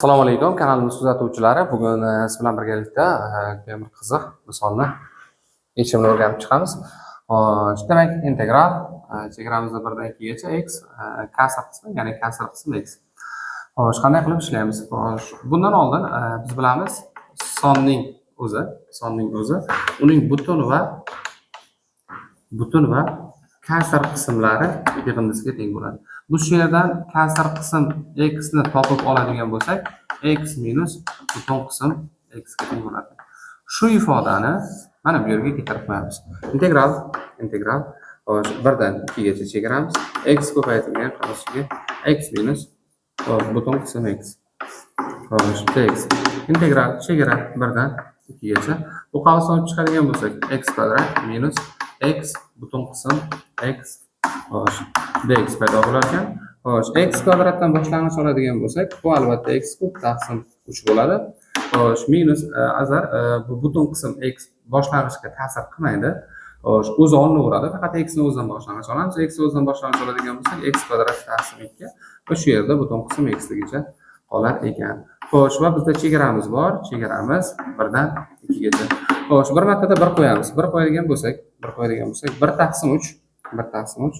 Assalomu alaykum, kanalimiz kuzatuvchilari. Bugun siz bilan birgalikda bir qiziq misolni yechimini o'rganib chiqamiz. Demak, integral chegaramizni 1 dan 2 gacha x kasr qismi, ya'ni kasr qismi x. Xo'sh, qanday qilib ishlaymiz? Xo'sh, bundan oldin biz bilamiz sonning o'zi uning butun va kasr qismlari yig'indisiga teng bo'ladi. Bu yerdan kasr qism x ni topib oladigan bo'lsak, x minus butun qism x ga teng bo'ladi. Shu ifodani mana bu yerga keltirib qo'yamiz. Integral 1 dan 2 gacha chegaramiz. X ko'paytirilgan qismiga x minus butun qism x. Xo'sh, dx. Integral chegara 1 dan 2 gacha. Bu qavsni olib chiqadigan bo'lsak, x kvadrat minus x butun qism x. Xo'sh, dx paydo bo'lar ekan. Xo'sh, x kvadratdan boshlang'ich oladigan bo'lsak, bu albatta x kub taqsim 3 bo'ladi. Xo'sh, minus azar bu butun qism x boshlang'ichga ta'sir qilmaydi. Xo'sh, o'zi olinaveradi. Faqat x ni o'zidan boshlang'ich olamiz. X o'zidan boshlang'ich oladigan bo'lsak, x kvadrat taqsim 2 va shu yerda butun qism x ligicha qolar ekan. Xo'sh, va bizda chegaramiz bor. Chegaramiz 1 dan 2 gacha. Xo'sh, bir martada 1 qo'yamiz. 1 qo'yadigan bo'lsak, 1 taqsim 3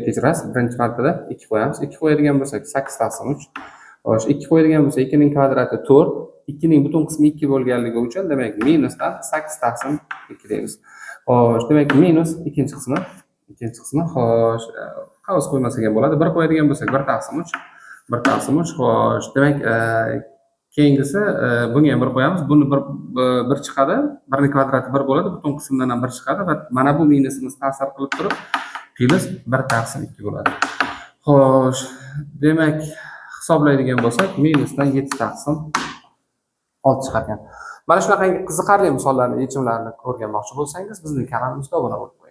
kechirasiz, birinchi martada 2 qo'yamiz. 2 qo'yadigan bo'lsak 8 taqsim 3. Xo'sh, 2 qo'yadigan bo'lsak 2 ning kvadrati 4. 2 ning butun qismi 2 bo'lganligi uchun demak minusdan 8 taqsim 2 deymiz. Xo'sh, demak minus ikkinchi qismi. Xo'sh, qavs qo'ymasak ham bo'ladi. 1 qo'yadigan bo'lsak 1 taqsim 3. Xo'sh, demak keyingisi bunga ham 1 qo'yamiz. Buni 1 chiqadi. 1 ning kvadrati 1 bo'ladi. Butun qismdan ham 1 chiqadi va mana bu minusimiz ta'sir qilib turib plus 1 taqsim 2 bo'ladi. Xo'sh, demak hisoblaydigan bo'lsak, minusdan 7 taqsim 6 chiqar ekan. Mana shunaqangi qiziqarli misollarni, yechimlarini o'rganmoqchi bo'lsangiz, bizning kanalimizga obuna bo'lib qo'ying.